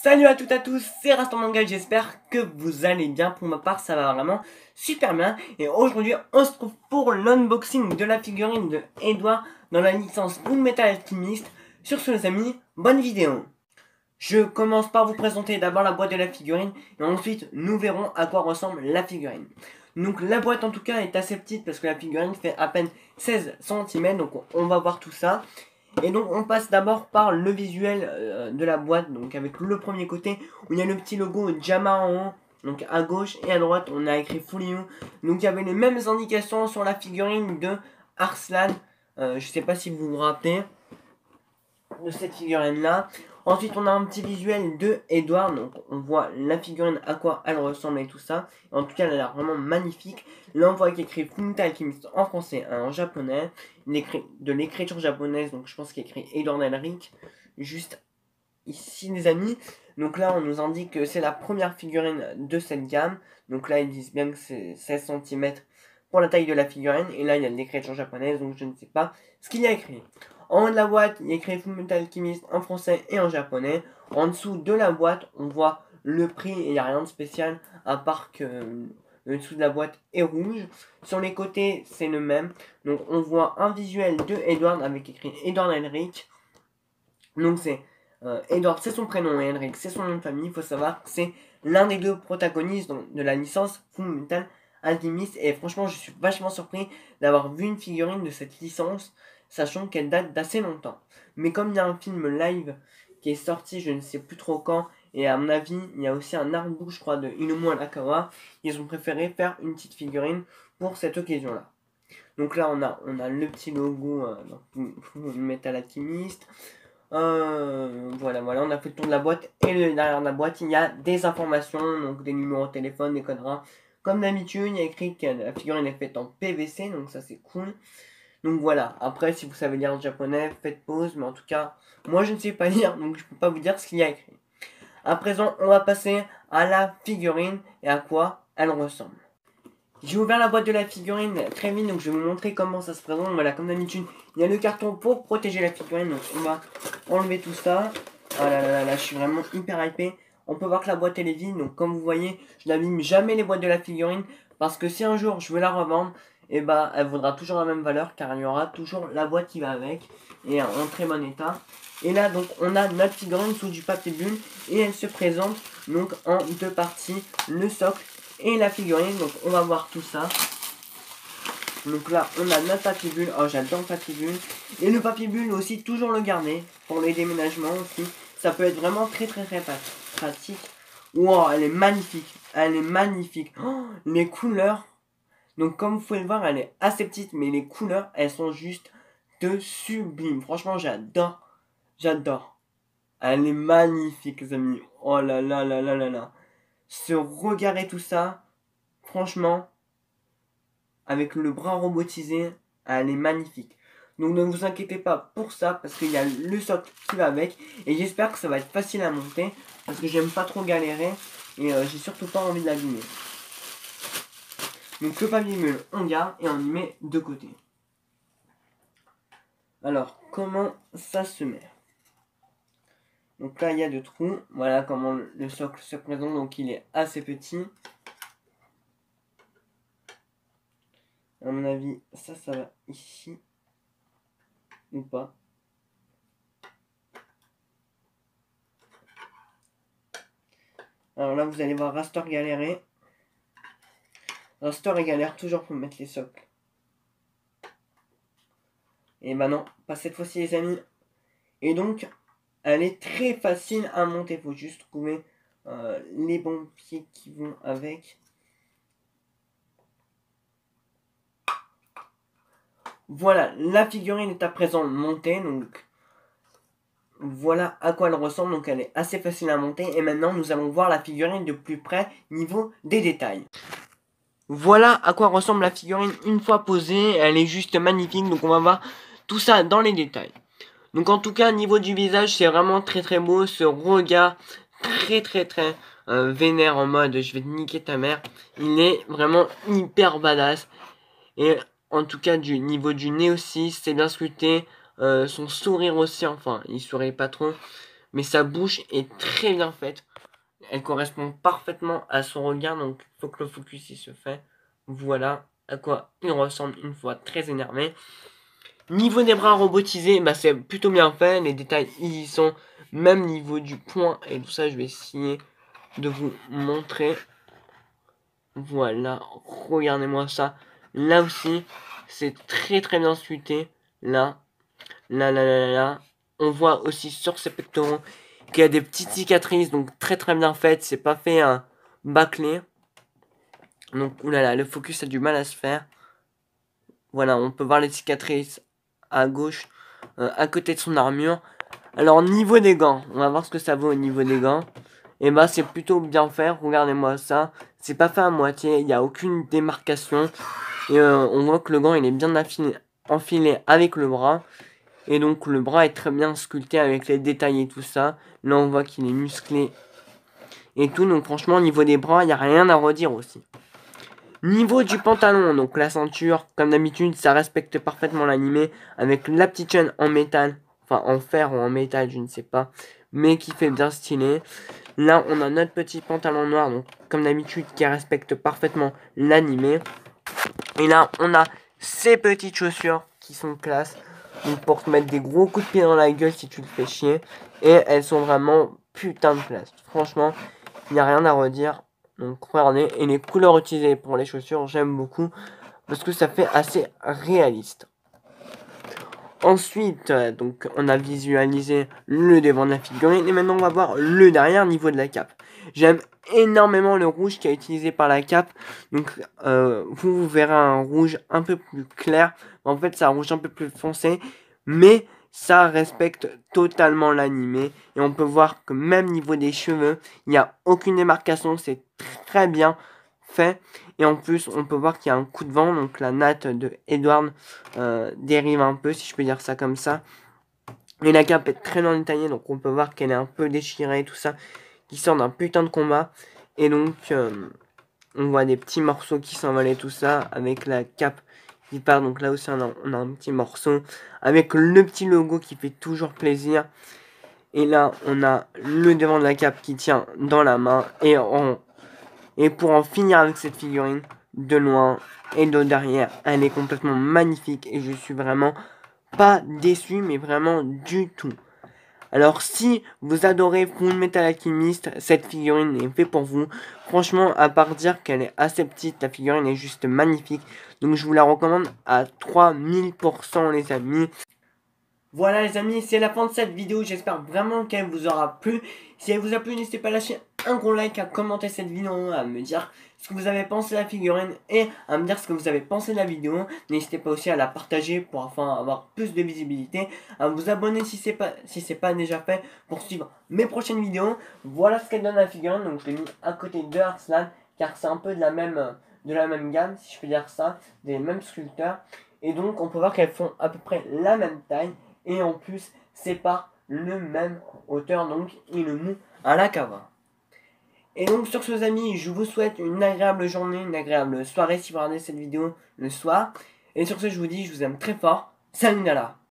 Salut à toutes et à tous, c'est Rastor Manga, j'espère que vous allez bien. Pour ma part, ça va vraiment super bien. Et aujourd'hui, on se trouve pour l'unboxing de la figurine de Edouard dans la licence Fullmetal Alchemist. Sur ce les amis, bonne vidéo. Je commence par vous présenter d'abord la boîte de la figurine et ensuite nous verrons à quoi ressemble la figurine. Donc la boîte en tout cas est assez petite parce que la figurine fait à peine 16 cm, donc on va voir tout ça. Et donc on passe d'abord par le visuel de la boîte, donc avec le premier côté où il y a le petit logo Jama en haut, donc à gauche et à droite on a écrit Full You. Donc il y avait les mêmes indications sur la figurine de Arslan, je sais pas si vous vous rappelez de cette figurine là. Ensuite on a un petit visuel de Edouard, donc on voit la figurine à quoi elle ressemble et tout ça. En tout cas elle a l'air vraiment magnifique. Là on voit qu'il écrit Fullmetal Alchemist en français et en japonais. De l'écriture japonaise, donc je pense qu'il écrit Edouard Elric juste ici les amis. Donc là on nous indique que c'est la première figurine de cette gamme. Donc là ils disent bien que c'est 16 cm pour la taille de la figurine. Et là il y a de l'écriture japonaise, donc je ne sais pas ce qu'il y a écrit. En haut de la boîte, il y a écrit Fullmetal Alchemist en français et en japonais. En dessous de la boîte, on voit le prix et il n'y a rien de spécial à part que le dessous de la boîte est rouge. Sur les côtés, c'est le même. Donc on voit un visuel de Edward avec écrit Edward Elric. Donc c'est Edward, c'est son prénom et Elric, c'est son nom de famille. Il faut savoir que c'est l'un des deux protagonistes de la licence Fullmetal Alchemist. Et franchement, je suis vachement surpris d'avoir vu une figurine de cette licence, sachant qu'elle date d'assez longtemps. Mais comme il y a un film live qui est sorti, je ne sais plus trop quand, et à mon avis, il y a aussi un artbook, je crois, de Inomu Arakawa, ils ont préféré faire une petite figurine pour cette occasion-là. Donc là, on a le petit logo Fullmetal Alchemist. Voilà, on a fait le tour de la boîte, et derrière la boîte, il y a des informations, donc des numéros de téléphone, des codes rares. Comme d'habitude, il y a écrit que la figurine est faite en PVC, donc ça c'est cool. Donc voilà, après si vous savez lire le japonais, faites pause, mais en tout cas, moi je ne sais pas lire, donc je peux pas vous dire ce qu'il y a écrit. À présent, on va passer à la figurine et à quoi elle ressemble. J'ai ouvert la boîte de la figurine très vite, donc je vais vous montrer comment ça se présente. Voilà, comme d'habitude, il y a le carton pour protéger la figurine, donc on va enlever tout ça. Ah là, je suis vraiment hyper hypé. On peut voir que la boîte elle est vide, donc comme vous voyez, je n'abîme jamais les boîtes de la figurine, parce que si un jour je veux la revendre, et bah elle vaudra toujours la même valeur, car il y aura toujours la boîte qui va avec, et en très bon état. Et là donc on a notre figurine sous du papier bulle, et elle se présente donc en deux parties, le socle et la figurine. Donc on va voir tout ça. Donc là on a notre papier bulle, oh j'adore le papier bulle. Et le papier bulle aussi, toujours le garder pour les déménagements aussi. Ça peut être vraiment très pratique. Wow, elle est magnifique, elle est magnifique. Oh, les couleurs, donc comme vous pouvez le voir, elle est assez petite, mais les couleurs, elles sont juste de sublimes. Franchement, j'adore. Elle est magnifique, les amis. Oh là. Ce regard et tout ça, franchement, avec le bras robotisé, elle est magnifique. Donc ne vous inquiétez pas pour ça, parce qu'il y a le socle qui va avec. Et j'espère que ça va être facile à monter, parce que j'aime pas trop galérer, et j'ai surtout pas envie de l'abîmer. Donc le papier bulle, on garde et on y met de côté. Alors, comment ça se met? Donc là, il y a deux trous. Voilà comment le socle se présente. Donc il est assez petit. À mon avis, ça va ici. Ou pas. Alors là, vous allez voir Rastor galérer. Rastor galère toujours pour mettre les socles. Et bah non, pas cette fois-ci les amis. Et donc, elle est très facile à monter. Il faut juste trouver les bons pieds qui vont avec. Voilà, la figurine est à présent montée. Donc, voilà à quoi elle ressemble. Donc, elle est assez facile à monter. Et maintenant, nous allons voir la figurine de plus près, niveau des détails. Voilà à quoi ressemble la figurine une fois posée. Elle est juste magnifique. Donc, on va voir tout ça dans les détails. Donc en tout cas, niveau du visage, c'est vraiment très beau. Ce regard très vénère en mode je vais te niquer ta mère. Il est vraiment hyper badass. Et en tout cas, du niveau du nez aussi, c'est bien sculpté. Son sourire aussi, enfin, il sourit pas trop. mais sa bouche est très bien faite. Elle correspond parfaitement à son regard, donc il faut que le focus il se fait. Voilà à quoi il ressemble une fois très énervé. Niveau des bras robotisés, bah c'est plutôt bien fait, les détails ils y sont, même niveau du poing et tout ça, je vais essayer de vous montrer. Voilà, regardez-moi ça. Là aussi, c'est très très bien sculpté. Là, là. On voit aussi sur ses pectoraux qu'il y a des petites cicatrices, donc très très bien faites. C'est pas fait un bâclé. Donc, oulala, le focus a du mal à se faire. Voilà, on peut voir les cicatrices à gauche, à côté de son armure. Alors, niveau des gants, on va voir ce que ça vaut au niveau des gants. Et bah, c'est plutôt bien fait, regardez-moi ça. C'est pas fait à moitié, il n'y a aucune démarcation. Et on voit que le gant, il est bien enfilé avec le bras. Et donc, le bras est très bien sculpté avec les détails et tout ça. Là, on voit qu'il est musclé et tout. Donc, franchement, au niveau des bras, il n'y a rien à redire aussi. Niveau du pantalon, donc la ceinture, comme d'habitude, ça respecte parfaitement l'animé avec la petite chaîne en métal, enfin en fer ou en métal, je ne sais pas, mais qui fait bien stylé. Là, on a notre petit pantalon noir, donc comme d'habitude, qui respecte parfaitement l'animé. Et là, on a ces petites chaussures qui sont classe, donc pour te mettre des gros coups de pied dans la gueule si tu te fais chier. Et elles sont vraiment putain de classe. Franchement, il n'y a rien à redire. Donc regardez, et les couleurs utilisées pour les chaussures, j'aime beaucoup parce que ça fait assez réaliste. Ensuite, donc on a visualisé le devant de la figurine et maintenant on va voir le derrière niveau de la cape. J'aime énormément le rouge qui est utilisé par la cape. Donc vous verrez un rouge un peu plus clair. En fait c'est un rouge un peu plus foncé, mais ça respecte totalement l'animé. Et on peut voir que même niveau des cheveux, il n'y a aucune démarcation, c'est très bien fait. Et en plus, on peut voir qu'il y a un coup de vent, donc la natte de Edward dérive un peu, si je peux dire ça comme ça. Et la cape est très bien détaillée, donc on peut voir qu'elle est un peu déchirée et tout ça, qui sort d'un putain de combat. Et donc, on voit des petits morceaux qui s'envolent et tout ça, avec la cape qui part. Donc là aussi, on a un petit morceau, avec le petit logo qui fait toujours plaisir. Et là, on a le devant de la cape qui tient dans la main, et pour en finir avec cette figurine, de loin et de derrière, elle est complètement magnifique et je suis vraiment pas déçu, mais vraiment du tout. Alors si vous adorez Full Metal Alchemist, cette figurine est faite pour vous. Franchement, à part dire qu'elle est assez petite, la figurine est juste magnifique. Donc je vous la recommande à 3000% les amis. Voilà les amis, c'est la fin de cette vidéo, j'espère vraiment qu'elle vous aura plu. Si elle vous a plu, n'hésitez pas à lâcher un gros like, à commenter cette vidéo, à me dire ce que vous avez pensé de la figurine et à me dire ce que vous avez pensé de la vidéo. N'hésitez pas aussi à la partager pour enfin avoir plus de visibilité, à vous abonner si c'est pas déjà fait pour suivre mes prochaines vidéos. Voilà ce qu'elle donne la figurine, donc je l'ai mis à côté de Arslan car c'est un peu de la même gamme, si je peux dire ça, des mêmes sculpteurs. Et donc on peut voir qu'elles font à peu près la même taille. Et en plus, c'est pas le même hauteur, donc il le mou à la cava. Et donc sur ce amis, je vous souhaite une agréable journée, une agréable soirée si vous regardez cette vidéo le soir. Et sur ce, je vous dis, je vous aime très fort. Salut Nala.